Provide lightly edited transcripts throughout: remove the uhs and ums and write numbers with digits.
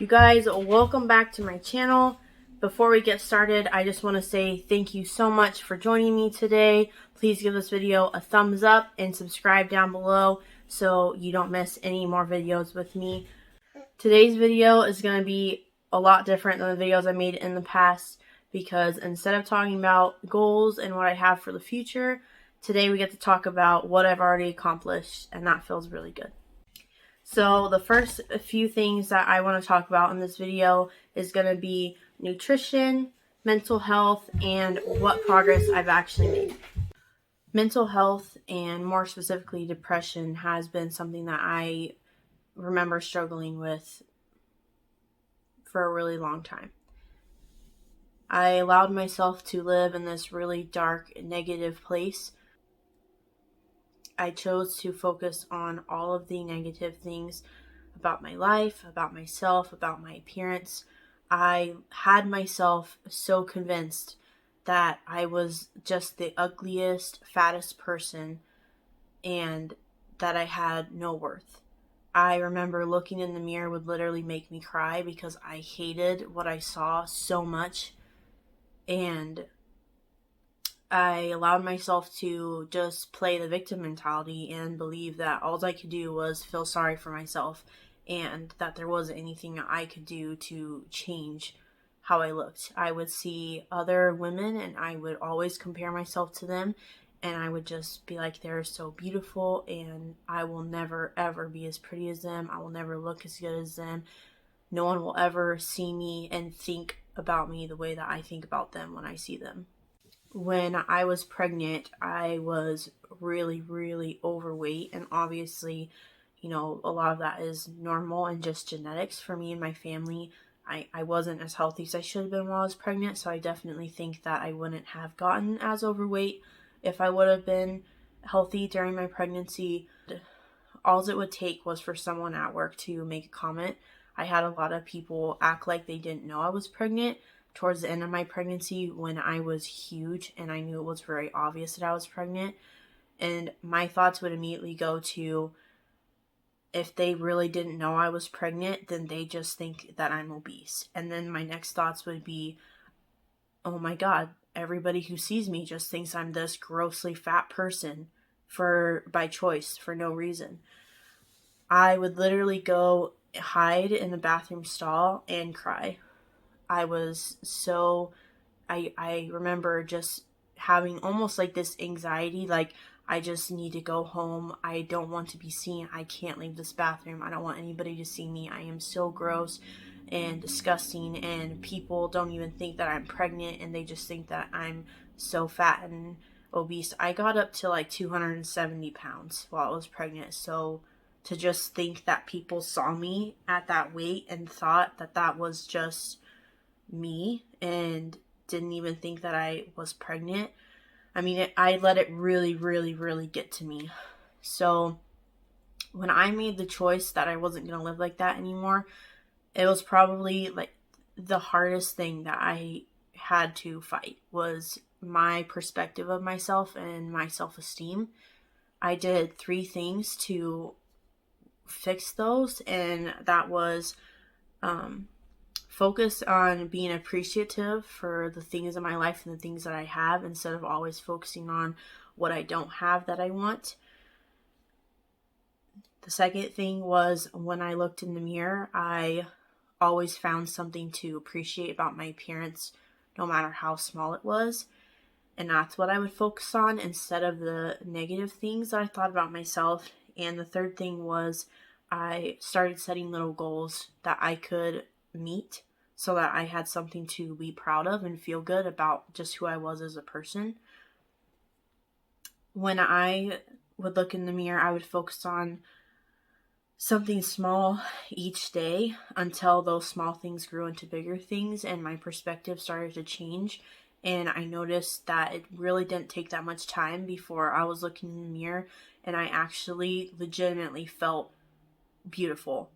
You guys, welcome back to my channel. Before we get started, I just want to say thank you so much for joining me today. Please give this video a thumbs up and subscribe down below so you don't miss any more videos with me. Today's video is going to be a lot different than the videos I made in the past because instead of talking about goals and what I have for the future, today we get to talk about what I've already accomplished, and that feels really good. So the first few things that I want to talk about in this video is going to be nutrition, mental health, and what progress I've actually made. Mental health, and more specifically depression, has been something that I remember struggling with for a really long time. I allowed myself to live in this really dark, negative place. I chose to focus on all of the negative things about my life, about myself, about my appearance. I had myself so convinced that I was just the ugliest, fattest person and that I had no worth. I remember looking in the mirror would literally make me cry because I hated what I saw so much, and I allowed myself to just play the victim mentality and believe that all I could do was feel sorry for myself and that there wasn't anything I could do to change how I looked. I would see other women and I would always compare myself to them, and I would just be like, they're so beautiful and I will never ever be as pretty as them. I will never look as good as them. No one will ever see me and think about me the way that I think about them when I see them. When I was pregnant, I was really, really overweight, and obviously, a lot of that is normal and just genetics for me and my family. I wasn't as healthy as I should have been while I was pregnant, so I definitely think that I wouldn't have gotten as overweight if I would have been healthy during my pregnancy. All it would take was for someone at work to make a comment. I had a lot of people act like they didn't know I was pregnant towards the end of my pregnancy when I was huge and I knew it was very obvious that I was pregnant. And my thoughts would immediately go to, if they really didn't know I was pregnant, then they just think that I'm obese. And then my next thoughts would be, oh my God, everybody who sees me just thinks I'm this grossly fat person by choice, for no reason. I would literally go hide in the bathroom stall and cry. I remember just having almost like this anxiety, like I just need to go home. I don't want to be seen. I can't leave this bathroom. I don't want anybody to see me. I am so gross and disgusting, and people don't even think that I'm pregnant, and they just think that I'm so fat and obese. I got up to like 270 pounds while I was pregnant, so to just think that people saw me at that weight and thought that that was just me and didn't even think that I was pregnant. I mean, I let it really, really, really get to me. So when I made the choice that I wasn't going to live like that anymore, it was probably like the hardest thing that I had to fight was my perspective of myself and my self-esteem. I did 3 things to fix those, and that was focus on being appreciative for the things in my life and the things that I have instead of always focusing on what I don't have that I want. The second thing was, when I looked in the mirror, I always found something to appreciate about my appearance, no matter how small it was. And that's what I would focus on instead of the negative things that I thought about myself. And the third thing was, I started setting little goals that I could meet so that I had something to be proud of and feel good about just who I was as a person. When I would look in the mirror, I would focus on something small each day until those small things grew into bigger things and my perspective started to change. And I noticed that it really didn't take that much time before I was looking in the mirror and I actually legitimately felt beautiful.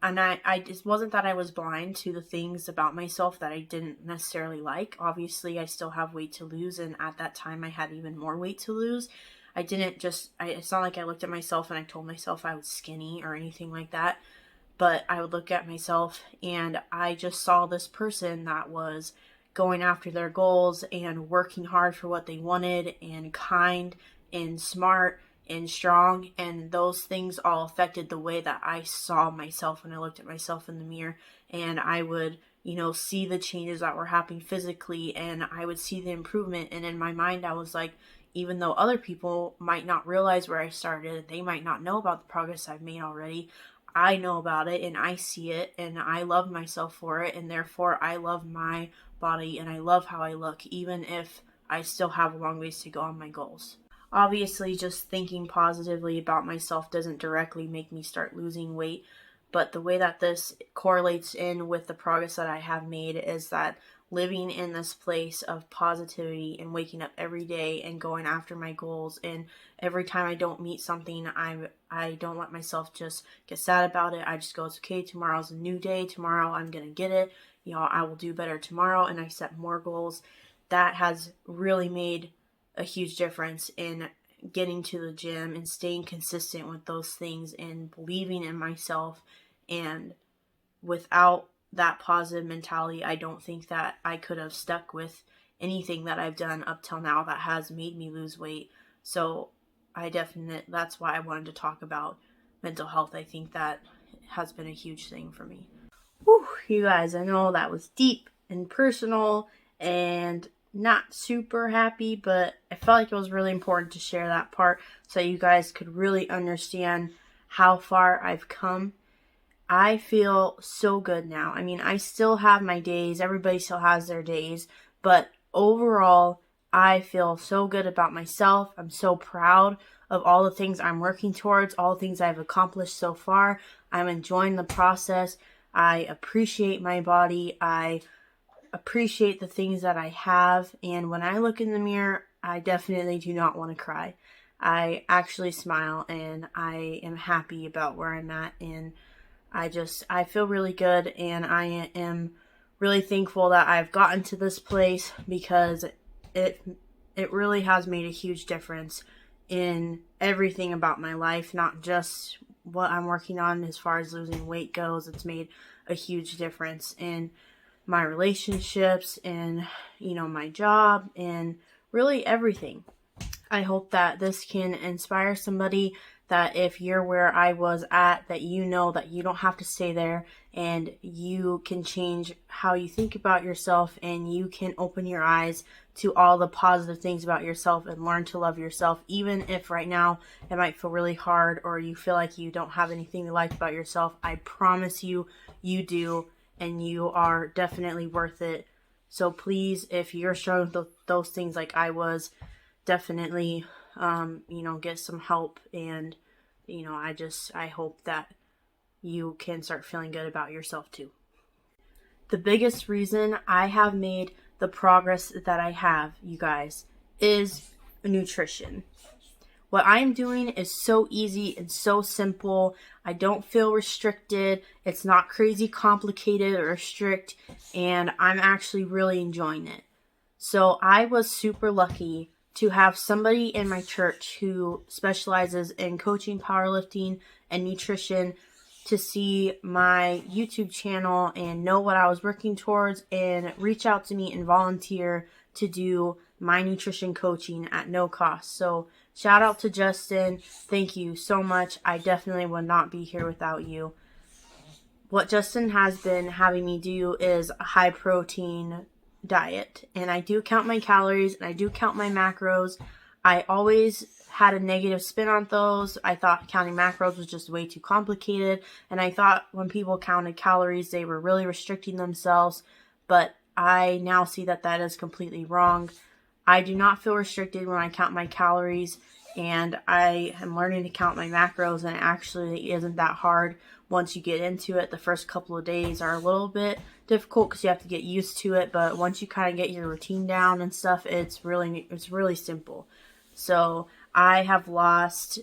And I it wasn't that I was blind to the things about myself that I didn't necessarily like. Obviously, I still have weight to lose, and at that time I had even more weight to lose. It's not like I looked at myself and I told myself I was skinny or anything like that. but I would look at myself and I just saw this person that was going after their goals and working hard for what they wanted, and kind and smart and strong, and those things all affected the way that I saw myself when I looked at myself in the mirror. And I would, see the changes that were happening physically, and I would see the improvement. And in my mind, I was like, even though other people might not realize where I started, they might not know about the progress I've made already, I know about it and I see it, and I love myself for it, and therefore I love my body and I love how I look, even if I still have a long ways to go on my goals. Obviously, just thinking positively about myself doesn't directly make me start losing weight, but the way that this correlates in with the progress that I have made is that living in this place of positivity and waking up every day and going after my goals, and every time I don't meet something, I don't let myself just get sad about it. I just go, it's okay, tomorrow's a new day, tomorrow I'm gonna get it, I will do better tomorrow, and I set more goals. That has really made a huge difference in getting to the gym and staying consistent with those things and believing in myself. And without that positive mentality, I don't think that I could have stuck with anything that I've done up till now that has made me lose weight. So that's why I wanted to talk about mental health. I think that has been a huge thing for me. Whew, you guys, I know that was deep and personal and not super happy, but I felt like it was really important to share that part so you guys could really understand how far I've come. I feel so good now. I mean, I still have my days. Everybody still has their days. But overall, I feel so good about myself. I'm so proud of all the things I'm working towards, all the things I've accomplished so far. I'm enjoying the process. I appreciate my body. I appreciate the things that I have. And when I look in the mirror, I definitely do not want to cry. I actually smile and I am happy about where I'm at, and I feel really good, and I am really thankful that I've gotten to this place, because it really has made a huge difference in everything about my life, not just what I'm working on as far as losing weight goes. It's made a huge difference in my relationships and, my job and really everything. I hope that this can inspire somebody, that if you're where I was at, that you know that you don't have to stay there, and you can change how you think about yourself, and you can open your eyes to all the positive things about yourself and learn to love yourself, even if right now it might feel really hard or you feel like you don't have anything to like about yourself. I promise you, you do, and you are definitely worth it. So please, if you're struggling with those things like I was, definitely, get some help. And, I hope that you can start feeling good about yourself too. The biggest reason I have made the progress that I have, you guys, is nutrition. What I'm doing is so easy and so simple. I don't feel restricted. It's not crazy complicated or strict, and I'm actually really enjoying it. So I was super lucky to have somebody in my church who specializes in coaching, powerlifting, and nutrition to see my YouTube channel and know what I was working towards and reach out to me and volunteer to do my nutrition coaching at no cost. So shout out to Justin. Thank you so much. I definitely would not be here without you. What Justin has been having me do is a high protein diet, and I do count my calories and I do count my macros. I always had a negative spin on those. I thought counting macros was just way too complicated, and I thought when people counted calories they were really restricting themselves, but I now see that that is completely wrong. I do not feel restricted when I count my calories, and I am learning to count my macros, and it actually isn't that hard once you get into it. The first couple of days are a little bit difficult because you have to get used to it, but once you kind of get your routine down and stuff, it's really simple. So I have lost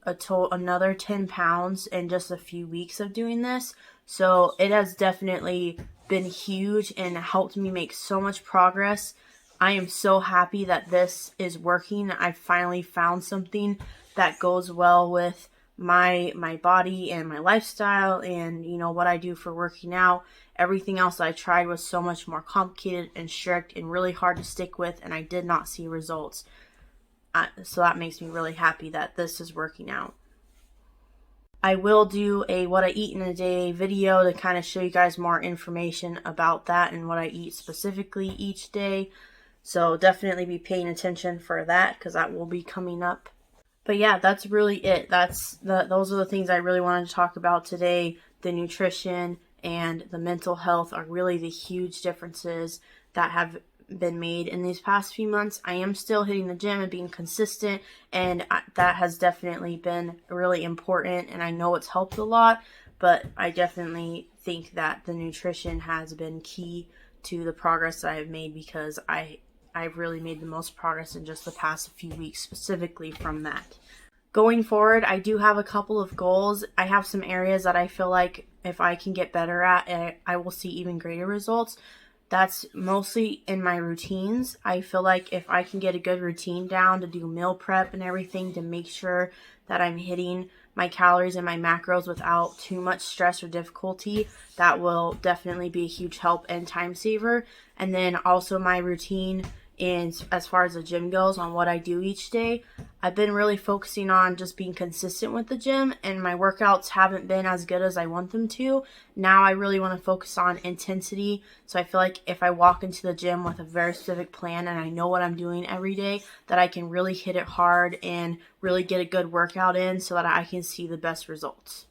another 10 pounds in just a few weeks of doing this. So it has definitely been huge and helped me make so much progress. I am so happy that this is working. I finally found something that goes well with my body and my lifestyle and, you know, what I do for working out. Everything else I tried was so much more complicated and strict and really hard to stick with, and I did not see results. So that makes me really happy that this is working out. I will do a what I eat in a day video to kind of show you guys more information about that and what I eat specifically each day. So definitely be paying attention for that, because that will be coming up. But yeah, that's really it. Those are the things I really wanted to talk about today. The nutrition and the mental health are really the huge differences that have been made in these past few months. I am still hitting the gym and being consistent, and that has definitely been really important, and I know it's helped a lot, but I definitely think that the nutrition has been key to the progress that I've made, because I've really made the most progress in just the past few weeks specifically from that. Going forward, I do have a couple of goals. I have some areas that I feel like if I can get better at, I will see even greater results. That's mostly in my routines. I feel like if I can get a good routine down to do meal prep and everything to make sure that I'm hitting my calories and my macros without too much stress or difficulty, that will definitely be a huge help and time saver. And then also my routine, and as far as the gym goes, on what I do each day, I've been really focusing on just being consistent with the gym, and my workouts haven't been as good as I want them to. Now I really want to focus on intensity, so I feel like if I walk into the gym with a very specific plan and I know what I'm doing every day, that I can really hit it hard and really get a good workout in so that I can see the best results.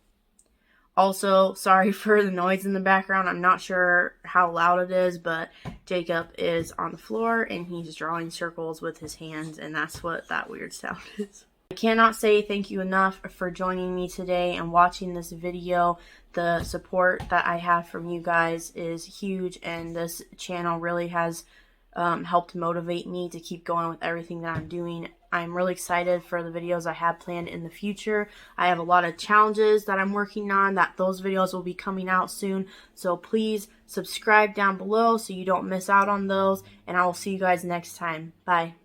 Also, sorry for the noise in the background. I'm not sure how loud it is, but Jacob is on the floor and he's drawing circles with his hands, and that's what that weird sound is. I cannot say thank you enough for joining me today and watching this video. The support that I have from you guys is huge, and this channel really has helped motivate me to keep going with everything that I'm doing. I'm really excited for the videos I have planned in the future. I have a lot of challenges that I'm working on, that those videos will be coming out soon. So please subscribe down below so you don't miss out on those, and I will see you guys next time. Bye.